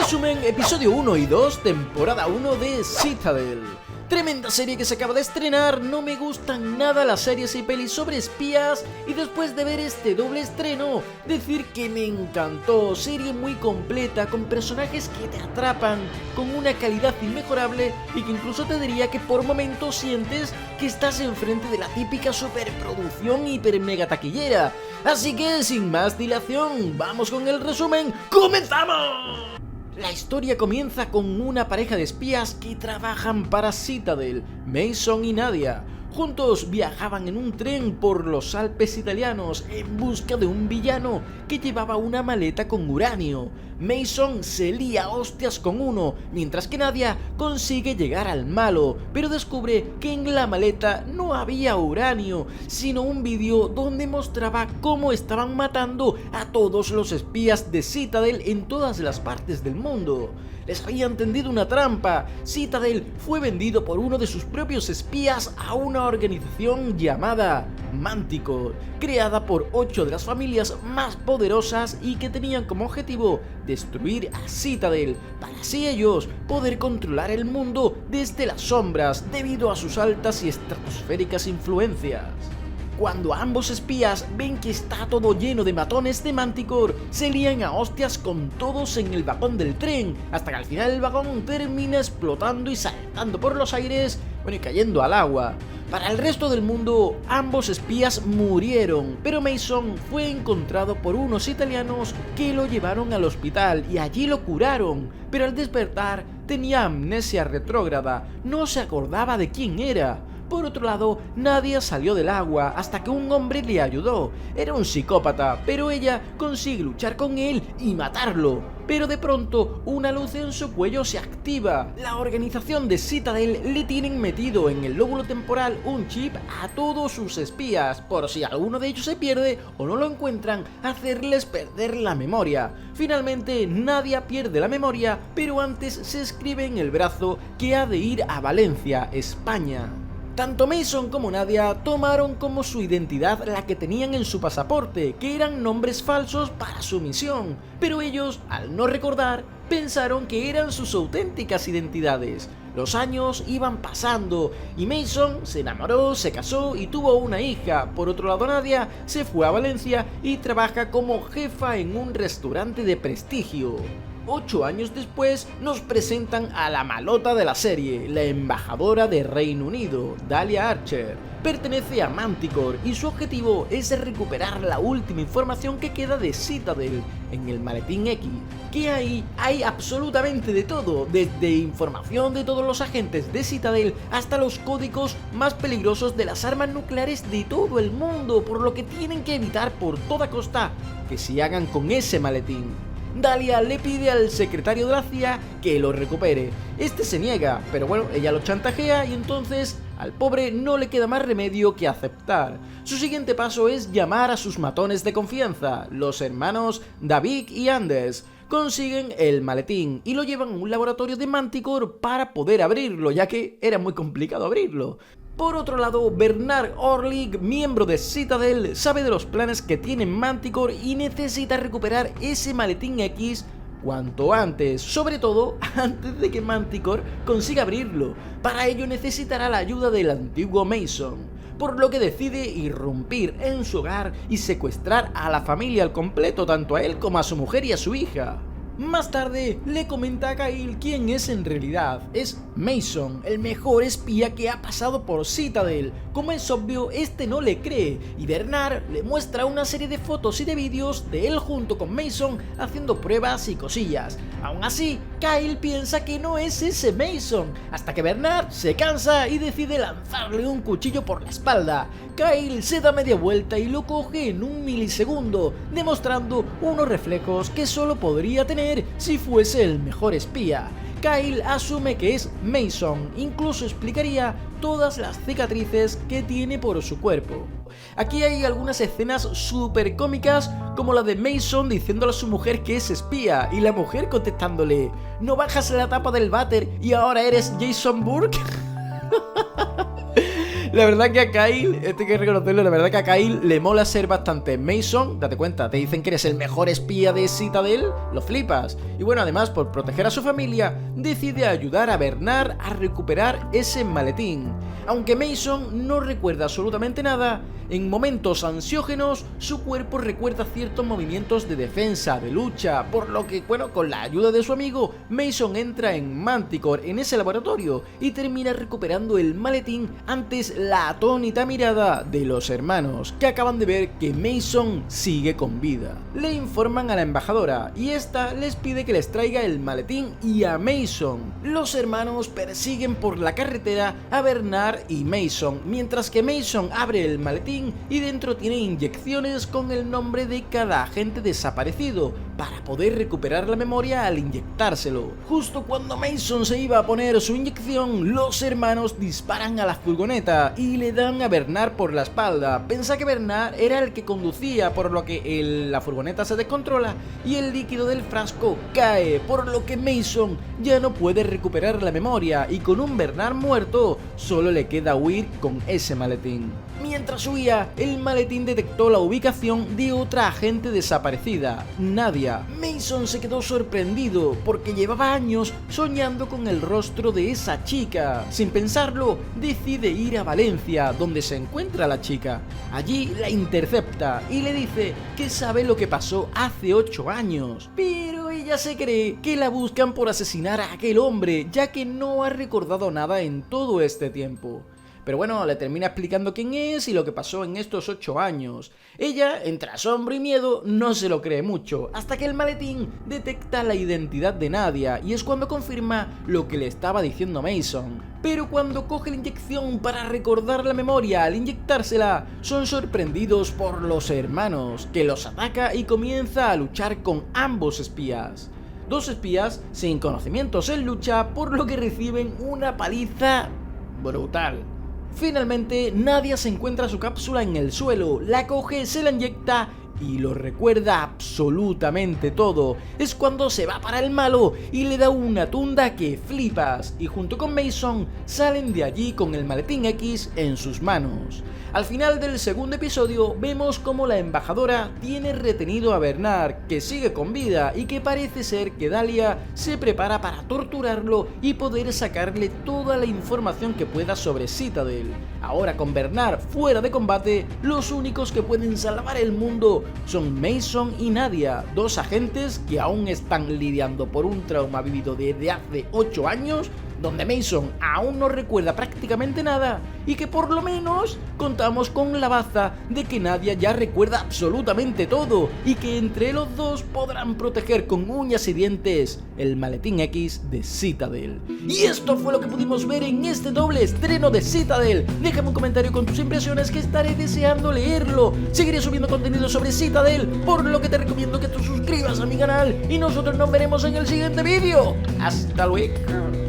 Resumen, episodio 1 y 2, temporada 1 de Citadel. Tremenda serie que se acaba de estrenar, no me gustan nada las series y pelis sobre espías y después de ver este doble estreno, decir que me encantó, serie muy completa, con personajes que te atrapan, con una calidad inmejorable y que incluso te diría que por momentos sientes que estás enfrente de la típica superproducción hiper mega taquillera. Así que sin más dilación, vamos con el resumen, ¡comenzamos! La historia comienza con una pareja de espías que trabajan para Citadel, Mason y Nadia. Juntos viajaban en un tren por los Alpes italianos en busca de un villano que llevaba una maleta con uranio. Mason se lía a hostias con uno, mientras que Nadia consigue llegar al malo, pero descubre que en la maleta no había uranio, sino un vídeo donde mostraba cómo estaban matando a todos los espías de Citadel en todas las partes del mundo. Les habían tendido una trampa. Citadel fue vendido por uno de sus propios espías a una organización llamada Manticore, creada por 8 de las familias más poderosas y que tenían como objetivo destruir a Citadel, para así ellos poder controlar el mundo desde las sombras debido a sus altas y estratosféricas influencias. Cuando ambos espías ven que está todo lleno de matones de Manticore, se lían a hostias con todos en el vagón del tren, hasta que al final el vagón termina explotando y saltando por los aires, y cayendo al agua. Para el resto del mundo, ambos espías murieron, pero Mason fue encontrado por unos italianos que lo llevaron al hospital y allí lo curaron, pero al despertar tenía amnesia retrógrada, no se acordaba de quién era. Por otro lado, Nadia salió del agua hasta que un hombre le ayudó. Era un psicópata, pero ella consigue luchar con él y matarlo. Pero de pronto, una luz en su cuello se activa. La organización de Citadel le tienen metido en el lóbulo temporal un chip a todos sus espías, por si alguno de ellos se pierde o no lo encuentran, hacerles perder la memoria. Finalmente, Nadia pierde la memoria, pero antes se escribe en el brazo que ha de ir a Valencia, España. Tanto Mason como Nadia tomaron como su identidad la que tenían en su pasaporte, que eran nombres falsos para su misión, pero ellos, al no recordar, pensaron que eran sus auténticas identidades. Los años iban pasando y Mason se enamoró, se casó y tuvo una hija. Por otro lado, Nadia se fue a Valencia y trabaja como jefa en un restaurante de prestigio. 8 años después nos presentan a la malota de la serie, la embajadora de Reino Unido, Dahlia Archer. Pertenece a Manticore y su objetivo es recuperar la última información que queda de Citadel en el Maletín X, que ahí hay absolutamente de todo, desde información de todos los agentes de Citadel hasta los códigos más peligrosos de las armas nucleares de todo el mundo, por lo que tienen que evitar por toda costa que se hagan con ese maletín. Dahlia le pide al secretario de la CIA que lo recupere. Este se niega, pero bueno, ella lo chantajea y entonces al pobre no le queda más remedio que aceptar. Su siguiente paso es llamar a sus matones de confianza, los hermanos David y Anders. Consiguen el maletín y lo llevan a un laboratorio de Manticore para poder abrirlo, ya que era muy complicado abrirlo. Por otro lado, Bernard Orlik, miembro de Citadel, sabe de los planes que tiene Manticore y necesita recuperar ese maletín X cuanto antes, sobre todo antes de que Manticore consiga abrirlo. Para ello necesitará la ayuda del antiguo Mason, por lo que decide irrumpir en su hogar y secuestrar a la familia al completo, tanto a él como a su mujer y a su hija. Más tarde le comenta a Kyle quién es en realidad. Es Mason, el mejor espía que ha pasado por Citadel. Como es obvio, este no le cree y Bernard le muestra una serie de fotos y de vídeos de él junto con Mason haciendo pruebas y cosillas. Aún así, Kyle piensa que no es ese Mason, hasta que Bernard se cansa y decide lanzarle un cuchillo por la espalda. Kyle se da media vuelta y lo coge en un milisegundo, demostrando unos reflejos que solo podría tener si fuese el mejor espía. Kyle asume que es Mason, incluso explicaría todas las cicatrices que tiene por su cuerpo. Aquí hay algunas escenas súper cómicas, como la de Mason diciéndole a su mujer que es espía y la mujer contestándole: ¿no bajas la tapa del váter y ahora eres Jason Bourne? La verdad que a Kyle, hay que reconocerlo, la verdad que a Kyle le mola ser bastante Mason. Date cuenta, te dicen que eres el mejor espía de Citadel, lo flipas. Y bueno, además, por proteger a su familia, decide ayudar a Bernard a recuperar ese maletín. Aunque Mason no recuerda absolutamente nada, en momentos ansiógenos su cuerpo recuerda ciertos movimientos de defensa, de lucha, por lo que, bueno, con la ayuda de su amigo, Mason entra en Manticore, en ese laboratorio, y termina recuperando el maletín antes la atónita mirada de los hermanos, que acaban de ver que Mason sigue con vida. Le informan a la embajadora, y esta les pide que les traiga el maletín y a Mason. Los hermanos persiguen por la carretera a Bernard y Mason, mientras que Mason abre el maletín y dentro tiene inyecciones con el nombre de cada agente desaparecido para poder recuperar la memoria al inyectárselo. Justo cuando Mason se iba a poner su inyección, los hermanos disparan a la furgoneta y le dan a Bernard por la espalda. Pensa que Bernard era el que conducía, por lo que la furgoneta se descontrola y el líquido del frasco cae, por lo que Mason ya no puede recuperar la memoria y con un Bernard muerto solo le queda huir con ese maletín. Mientras huía, el maletín detectó la ubicación de otra agente desaparecida, Nadia. Mason se quedó sorprendido porque llevaba años soñando con el rostro de esa chica. Sin pensarlo, decide ir a Valencia, donde se encuentra la chica. Allí la intercepta y le dice que sabe lo que pasó hace 8 años. Pero ella se cree que la buscan por asesinar a aquel hombre, ya que no ha recordado nada en todo este tiempo. Pero bueno, le termina explicando quién es y lo que pasó en estos 8 años. Ella, entre asombro y miedo, no se lo cree mucho, hasta que el maletín detecta la identidad de Nadia y es cuando confirma lo que le estaba diciendo Mason. Pero cuando coge la inyección para recordar la memoria al inyectársela, son sorprendidos por los hermanos, que los ataca y comienza a luchar con ambos espías. 2 espías sin conocimientos en lucha, por lo que reciben una paliza brutal. Finalmente, Nadia se encuentra su cápsula en el suelo, la coge, se la inyecta y lo recuerda absolutamente todo. Es cuando se va para el malo y le da una tunda que flipas, y junto con Mason salen de allí con el maletín X en sus manos. Al final del segundo episodio vemos como la embajadora tiene retenido a Bernard, que sigue con vida y que parece ser que Dahlia se prepara para torturarlo y poder sacarle toda la información que pueda sobre Citadel. Ahora, con Bernard fuera de combate, los únicos que pueden salvar el mundo son Mason y Nadia, 2 agentes que aún están lidiando por un trauma vivido desde hace 8 años, donde Mason aún no recuerda prácticamente nada y que por lo menos contamos con la baza de que Nadia ya recuerda absolutamente todo y que entre los dos podrán proteger con uñas y dientes el maletín X de Citadel. Y esto fue lo que pudimos ver en este doble estreno de Citadel. Déjame un comentario con tus impresiones que estaré deseando leerlo. Seguiré subiendo contenido sobre Citadel, por lo que te recomiendo que te suscribas a mi canal y nosotros nos veremos en el siguiente vídeo. ¡Hasta luego!